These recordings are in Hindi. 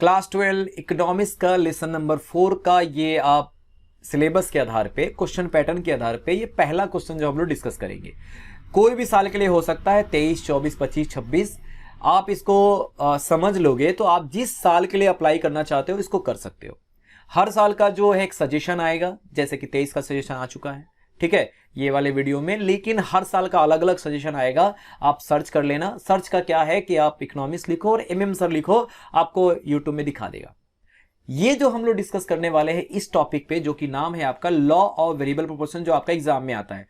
क्लास 12 इकोनॉमिक्स का लेसन नंबर 4 का ये आप सिलेबस के आधार पे, क्वेश्चन पैटर्न के आधार पे ये पहला क्वेश्चन जो हम लोग डिस्कस करेंगे। कोई भी साल के लिए हो सकता है, 23, 24, 25, 26। आप इसको समझ लोगे तो आप जिस साल के लिए अप्लाई करना चाहते हो इसको कर सकते हो। हर साल का जो है एक सजेशन आएगा, जैसे कि 23 का सजेशन आ चुका है, ठीक है, ये वाले वीडियो में। लेकिन हर साल का अलग अलग सजेशन आएगा, आप सर्च कर लेना। सर्च का क्या है कि आप इकोनॉमिक्स लिखो और एमएम सर लिखो, आपको यूट्यूब में दिखा देगा। ये जो हम लोग डिस्कस करने वाले हैं इस टॉपिक पे, जो कि नाम है आपका लॉ ऑफ वेरिएबल प्रोपोर्शन, जो आपका एग्जाम में आता है।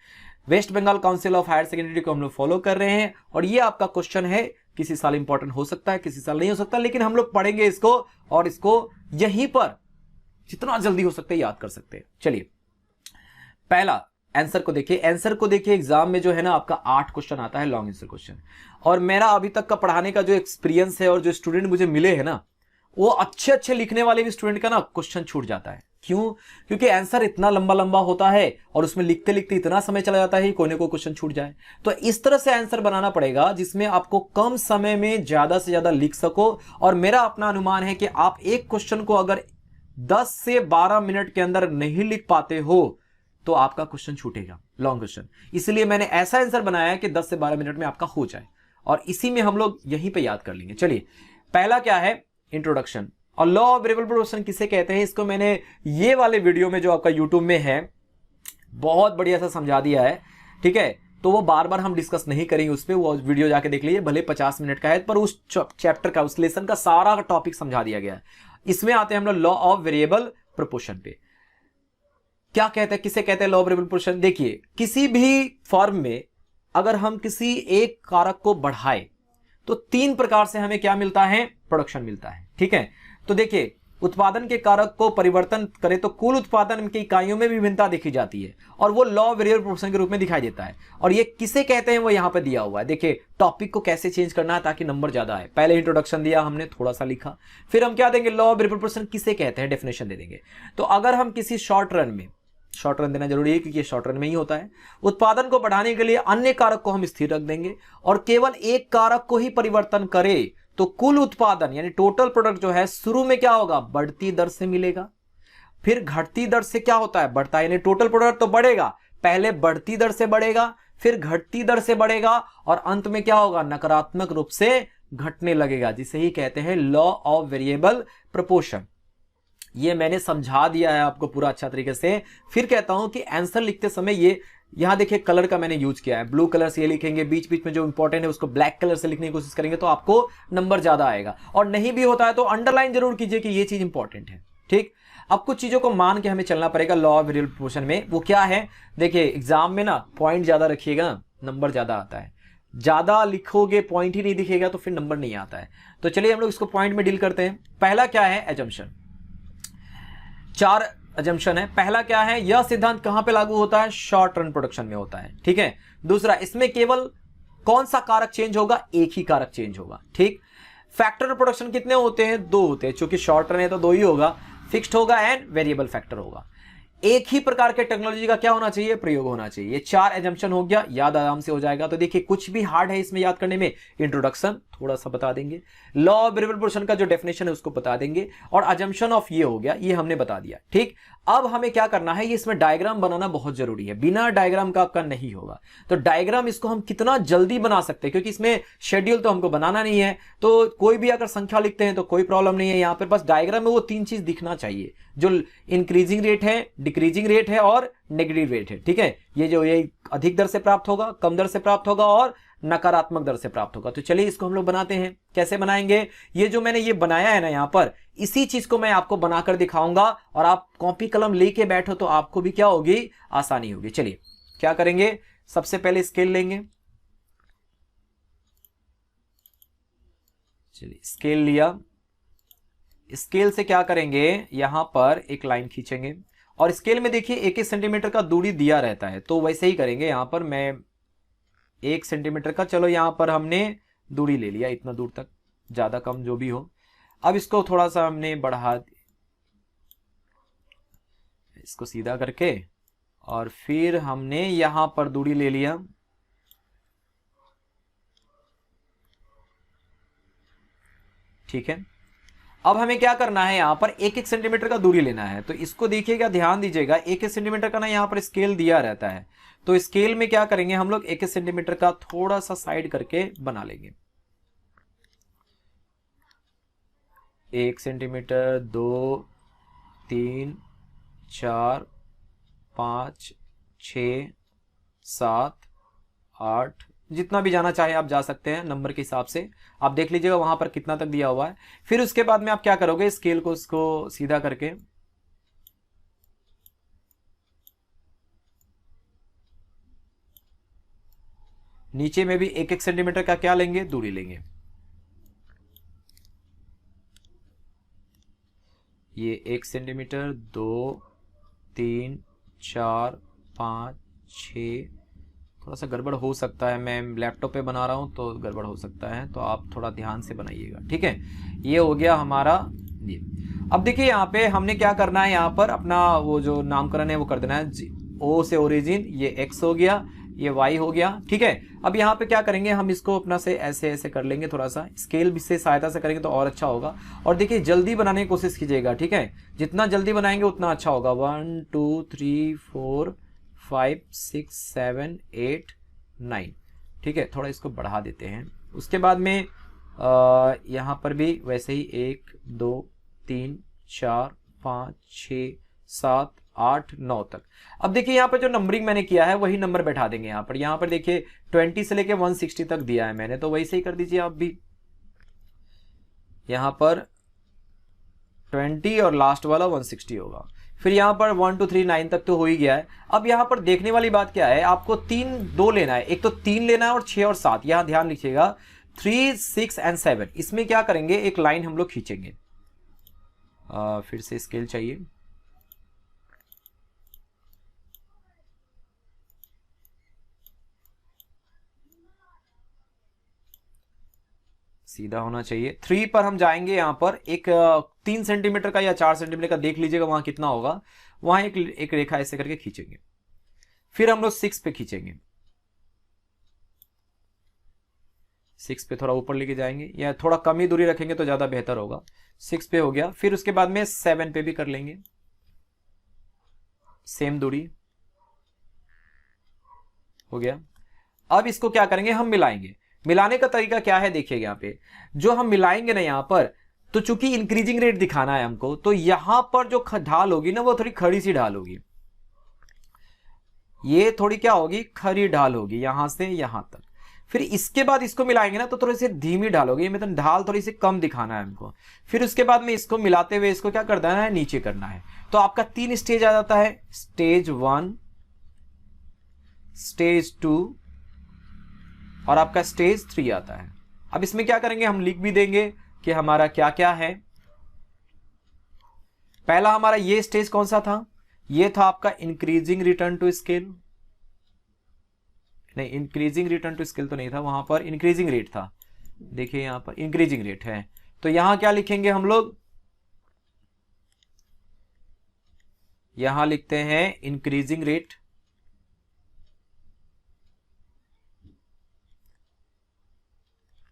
वेस्ट बंगाल काउंसिल ऑफ हायर सेकेंडरी को हम लोग फॉलो कर रहे हैं और ये आपका क्वेश्चन है। किसी साल इंपॉर्टेंट हो सकता है, किसी साल नहीं हो सकता, लेकिन हम लोग पढ़ेंगे इसको और इसको यहीं पर जितना जल्दी हो सकता है याद कर सकते हैं। चलिए, पहला आंसर को देखिए। आंसर को देखिए, एग्जाम में जो है ना आपका 8 क्वेश्चन आता है, लॉन्ग आंसर क्वेश्चन। और मेरा अभी तक का पढ़ाने का जो एक्सपीरियंस है और जो स्टूडेंट मुझे मिले हैं ना, वो अच्छे अच्छे लिखने वाले भी स्टूडेंट का ना क्वेश्चन छूट जाता है। क्यों? क्योंकि आंसर इतना लंबा लंबा होता है और उसमें लिखते लिखते इतना समय चला जाता है कि कोई ना कोई क्वेश्चन छूट जाए। तो इस तरह से आंसर बनाना पड़ेगा जिसमें आपको कम समय में ज्यादा से ज्यादा लिख सको। और मेरा अपना अनुमान है कि आप एक क्वेश्चन को अगर 10 से 12 मिनट के अंदर नहीं लिख पाते हो तो आपका क्वेश्चन छूटेगा, लॉन्ग क्वेश्चन। इसलिए मैंने ऐसा आंसर बनाया है कि 10 से 12 मिनट में आपका हो जाए और इसी में हम लोग यहीं पे याद कर लेंगे। चलिए, पहला क्या है? इंट्रोडक्शन। और लॉ ऑफ वेरिएबल प्रोपोर्शन किसे कहते हैं, इसको मैंने ये वाले वीडियो में जो आपका यूट्यूब में है बहुत बढ़िया सा समझा दिया है, ठीक है। तो वो बार बार हम डिस्कस नहीं करेंगे उस पर, वो वीडियो जाके देख लीजिए, भले 50 मिनट का है, पर उस चैप्टर का, उस लेसन का सारा टॉपिक समझा दिया गया है। इसमें आते हैं हम लोग लॉ ऑफ वेरिएबल प्रोपोर्शन पे। क्या कहते हैं, किसे कहते हैं लॉ ऑफ वेरिएबल प्रोपोर्शन? देखिए, किसी भी फॉर्म में अगर हम किसी एक कारक को बढ़ाए तो 3 प्रकार से हमें क्या मिलता है? प्रोडक्शन मिलता है, ठीक है। तो देखिए, उत्पादन के कारक को परिवर्तन करें तो कुल उत्पादन की इकाइयों में विभिन्नता देखी जाती है और वो लॉ ऑफ वेरिएबल प्रोपोर्शन के रूप में दिखाई देता है। और ये किसे कहते हैं वो यहां पे दिया हुआ है। देखिए, टॉपिक को कैसे चेंज करना है ताकि नंबर ज्यादा आए। पहले इंट्रोडक्शन दिया हमने, थोड़ा सा लिखा, फिर हम क्या देंगे? लॉ ऑफ वेरिएबल प्रोपोर्शन किसे कहते हैं, डेफिनेशन दे देंगे। तो अगर हम किसी शॉर्ट रन में, शॉर्ट रन देना जरूरी है क्योंकि शॉर्ट रन में ही होता है, उत्पादन को बढ़ाने के लिए अन्य कारक को हम स्थिर रख देंगे और केवल एक कारक को ही परिवर्तन करें तो कुल उत्पादन यानी टोटल प्रोडक्ट जो है शुरू में क्या होगा? बढ़ती दर से मिलेगा, फिर घटती दर से क्या होता है? बढ़ता है, यानी टोटल प्रोडक्ट तो बढ़ेगा, पहले बढ़ती दर से बढ़ेगा, फिर घटती दर से बढ़ेगा और अंत में क्या होगा? नकारात्मक रूप से घटने लगेगा, जिसे ही कहते हैं लॉ ऑफ वेरिएबल प्रोपोर्शन। ये मैंने समझा दिया है आपको पूरा अच्छा तरीके से। फिर कहता हूं कि आंसर लिखते समय ये यहां देखिए कलर का मैंने यूज किया है, ब्लू कलर से ये लिखेंगे, बीच बीच में जो इंपॉर्टेंट है उसको ब्लैक कलर से लिखने की कोशिश करेंगे तो आपको नंबर ज्यादा आएगा। और नहीं भी होता है तो अंडरलाइन जरूर कीजिए कि ये चीज इंपॉर्टेंट है, ठीक। अब कुछ चीजों को मान के हमें चलना पड़ेगा लॉ ऑफ वेरिएबल प्रोपोर्शन में। वो क्या है? देखिए, एग्जाम में ना पॉइंट ज्यादा रखिएगा, नंबर ज्यादा आता है। ज्यादा लिखोगे, पॉइंट ही नहीं दिखेगा तो फिर नंबर नहीं आता है। तो चलिए हम लोग इसको पॉइंट में डील करते हैं। पहला क्या है? एजम्पशन। 4 अजम्पशन है। पहला क्या है? यह सिद्धांत कहां पे लागू होता है? शॉर्ट रन प्रोडक्शन में होता है, ठीक है। दूसरा, इसमें केवल कौन सा कारक चेंज होगा? एक ही कारक चेंज होगा, ठीक। फैक्टर प्रोडक्शन कितने होते हैं? 2 होते हैं, क्योंकि शॉर्ट रन है तो 2 ही होगा। फिक्स्ड होगा एंड वेरिएबल फैक्टर होगा। एक ही प्रकार के टेक्नोलॉजी का क्या होना चाहिए? प्रयोग होना चाहिए। ये 4 एजम्पशन हो गया, याद आराम से हो जाएगा। तो देखिए, कुछ भी हार्ड है इसमें याद करने में। इंट्रोडक्शन थोड़ा सा बता देंगे, लॉ ऑफ वेरिएबल प्रोपोर्शन का जो डेफिनेशन है उसको बता देंगे, और अजम्पशन ऑफ ये हो गया, ये हमने बता दिया, ठीक। अब हमें क्या करना है? ये इसमें डायग्राम बनाना बहुत जरूरी है, बिना डायग्राम का आपका नहीं होगा। तो डायग्राम इसको हम कितना जल्दी बना सकते हैं, क्योंकि इसमें शेड्यूल तो हमको बनाना नहीं है, तो कोई भी अगर संख्या लिखते हैं तो कोई प्रॉब्लम नहीं है। यहां पर बस डायग्राम में वो 3 चीज दिखना चाहिए, जो इंक्रीजिंग रेट है, डिक्रीजिंग रेट है और नेगेटिव रेट है, ठीक है। ये अधिक दर से प्राप्त होगा, कम दर से प्राप्त होगा और नकारात्मक दर से प्राप्त होगा। तो चलिए इसको हम लोग बनाते हैं। कैसे बनाएंगे? ये जो मैंने ये बनाया है ना यहां पर, इसी चीज को मैं आपको बनाकर दिखाऊंगा और आप कॉपी कलम लेके बैठो तो आपको भी क्या होगी? आसानी होगी। चलिए क्या करेंगे? सबसे पहले स्केल लेंगे। चलिए स्केल लिया। स्केल से क्या करेंगे? यहां पर एक लाइन खींचेंगे और स्केल में देखिए 1-1 सेंटीमीटर का दूरी दिया रहता है, तो वैसे ही करेंगे। यहां पर मैं 1 सेंटीमीटर का, चलो यहां पर हमने दूरी ले लिया, इतना दूर तक, ज्यादा कम जो भी हो। अब इसको थोड़ा सा हमने बढ़ा, इसको सीधा करके, और फिर हमने यहां पर दूरी ले लिया। ठीक है, अब हमें क्या करना है, यहां पर 1-1 सेंटीमीटर का दूरी लेना है। तो इसको देखिएगा, ध्यान दीजिएगा, 1-1 सेंटीमीटर का ना यहां पर स्केल दिया रहता है। तो स्केल में क्या करेंगे हम लोग, 1-1 सेंटीमीटर का थोड़ा सा साइड करके बना लेंगे। 1 सेंटीमीटर, 2, 3, 4, 5, 6, 7, 8, जितना भी जाना चाहे आप जा सकते हैं नंबर के हिसाब से। आप देख लीजिएगा वहां पर कितना तक दिया हुआ है। फिर उसके बाद में आप क्या करोगे, स्केल को उसको सीधा करके नीचे में भी 1-1 सेंटीमीटर का क्या लेंगे, दूरी लेंगे। ये 1 सेंटीमीटर, 2, 3, 4, 5, 6, थोड़ा सा गड़बड़ हो सकता है, मैं लैपटॉप पे बना रहा हूं तो गड़बड़ हो सकता है, तो आप थोड़ा ध्यान से बनाइएगा, ठीक है। ये हो गया हमारा ये। अब देखिए यहाँ पे हमने क्या करना है, यहाँ पर अपना वो जो नामकरण है वो कर देना है। ओ से ओरिजिन, ये एक्स हो गया, ये वाई हो गया, ठीक है। अब यहाँ पे क्या करेंगे, हम इसको अपना से ऐसे ऐसे कर लेंगे, थोड़ा सा स्केल भी से सहायता से करेंगे तो और अच्छा होगा। और देखिए जल्दी बनाने की कोशिश कीजिएगा, ठीक है, जितना जल्दी बनाएंगे उतना अच्छा होगा। 1 2 3 4 5 6 7 8 9, ठीक है। थोड़ा इसको बढ़ा देते हैं। उसके बाद में यहाँ पर भी वैसे ही 1 2 3 4 5 6 7 8 9 तक। अब देखिए यहाँ पर जो नंबरिंग मैंने किया है वही नंबर बैठा देंगे यहाँ पर। यहाँ पर देखिए 20 से लेके 160 तक दिया है मैंने, तो वैसे ही कर दीजिए आप भी। यहाँ पर 20 और लास्ट वाला 160 होगा। फिर यहाँ पर 1 2 3 9 तक तो हो ही गया है। अब यहाँ पर देखने वाली बात क्या है, आपको 2 लेना है, एक तो 3 लेना है और 6 और 7। यहाँ ध्यान लिखिएगा 3 6 एंड 7। इसमें क्या करेंगे, एक लाइन हम लोग खींचेंगे। फिर से स्केल चाहिए। सीधा होना चाहिए। 3 पर हम जाएंगे, यहां पर एक 3 सेंटीमीटर का या 4 सेंटीमीटर का देख लीजिएगा वहां कितना होगा, वहां एक रेखा ऐसे करके खींचेंगे। फिर हम लोग 6 पे खींचेंगे, 6 पे थोड़ा ऊपर लेके जाएंगे या थोड़ा कम ही दूरी रखेंगे तो ज्यादा बेहतर होगा। 6 पे हो गया। फिर उसके बाद में 7 पे भी कर लेंगे, सेम दूरी हो गया। अब इसको क्या करेंगे, हम मिलाएंगे। मिलाने का तरीका क्या है, देखिएगा यहाँ पे जो हम मिलाएंगे ना, यहाँ पर तो चूंकि इंक्रीजिंग रेट दिखाना है हमको, तो यहां पर जो ढाल होगी ना वो थोड़ी खड़ी सी ढाल होगी। ये थोड़ी क्या होगी, खड़ी ढाल होगी यहां से यहां तक। फिर इसके बाद इसको मिलाएंगे ना तो थोड़ी सी धीमी ढाल होगी, मतलब ढाल थोड़ी सी कम दिखाना है हमको। फिर उसके बाद में इसको मिलाते हुए इसको क्या कर देना है, नीचे करना है। तो आपका 3 स्टेज आ जाता है, स्टेज 1, स्टेज 2 और आपका स्टेज 3 आता है। अब इसमें क्या करेंगे, हम लिख भी देंगे कि हमारा क्या क्या है। पहला हमारा ये स्टेज कौन सा था, ये था आपका इंक्रीजिंग रिटर्न टू स्केल। नहीं, इंक्रीजिंग रिटर्न टू स्केल तो नहीं था, वहां पर इंक्रीजिंग रेट था। देखिए यहां पर इंक्रीजिंग रेट है, तो यहां क्या लिखेंगे हम लोग, यहां लिखते हैं इंक्रीजिंग रेट।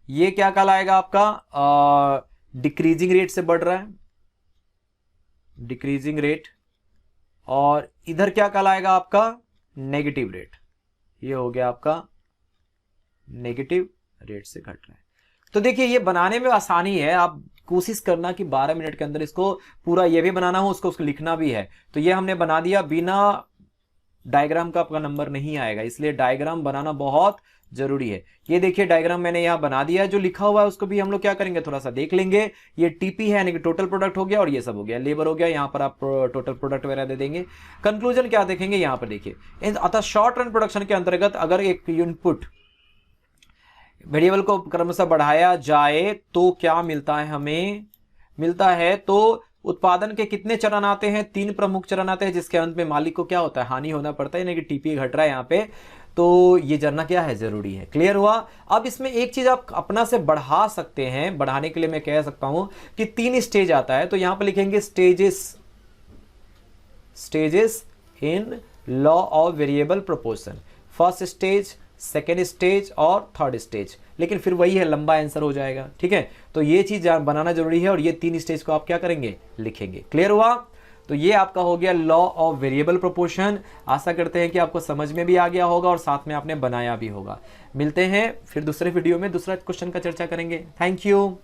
ये क्या कहलाएगा आपका, डिक्रीजिंग रेट से बढ़ रहा है, डिक्रीजिंग रेट। और इधर क्या कहलाएगा आपका, नेगेटिव रेट। ये हो गया आपका नेगेटिव रेट से घट रहा है। तो देखिए ये बनाने में आसानी है, आप कोशिश करना कि 12 मिनट के अंदर इसको पूरा ये भी बनाना हो, उसको लिखना भी है। तो ये हमने बना दिया, बिना डायग्राम का आपका नंबर नहीं आएगा, इसलिए डायग्राम बनाना बहुत जरूरी है। ये देखिए डायग्राम मैंने यहां बना दिया है, जो लिखा हुआ है उसको भी हम लोग क्या करेंगे, थोड़ा सा देख लेंगे। ये टीपी है यानी कि टोटल प्रोडक्ट हो गया, और ये सब हो गया, लेबर हो गया। यहां पर आप टोटल प्रोडक्ट वगैरह दे देंगे। कंक्लूजन क्या देखेंगे, यहां पर देखिए, अतः शॉर्ट रन प्रोडक्शन के अंतर्गत अगर एक इनपुट वेरिएबल को क्रमशः बढ़ाया जाए तो क्या मिलता है, हमें मिलता है तो उत्पादन के कितने चरण आते हैं, 3 प्रमुख चरण आते हैं, जिसके अंत में मालिक को क्या होता है, हानि होना पड़ता है, यानी कि टीपी घट रहा है यहाँ पे। तो ये जानना क्या है, जरूरी है। क्लियर हुआ। अब इसमें एक चीज आप अपना से बढ़ा सकते हैं, बढ़ाने के लिए मैं कह सकता हूं कि 3 स्टेज आता है, तो यहां पर लिखेंगे stages in law of variable proportion. First stage second stage और थर्ड स्टेज, लेकिन फिर वही है, लंबा आंसर हो जाएगा। ठीक है, तो ये चीज बनाना जरूरी है और ये 3 स्टेज को आप क्या करेंगे, लिखेंगे। क्लियर हुआ? तो ये आपका हो गया लॉ ऑफ वेरिएबल प्रोपोर्शन। आशा करते हैं कि आपको समझ में भी आ गया होगा और साथ में आपने बनाया भी होगा। मिलते हैं फिर दूसरे वीडियो में, दूसरा क्वेश्चन का चर्चा करेंगे। Thank you.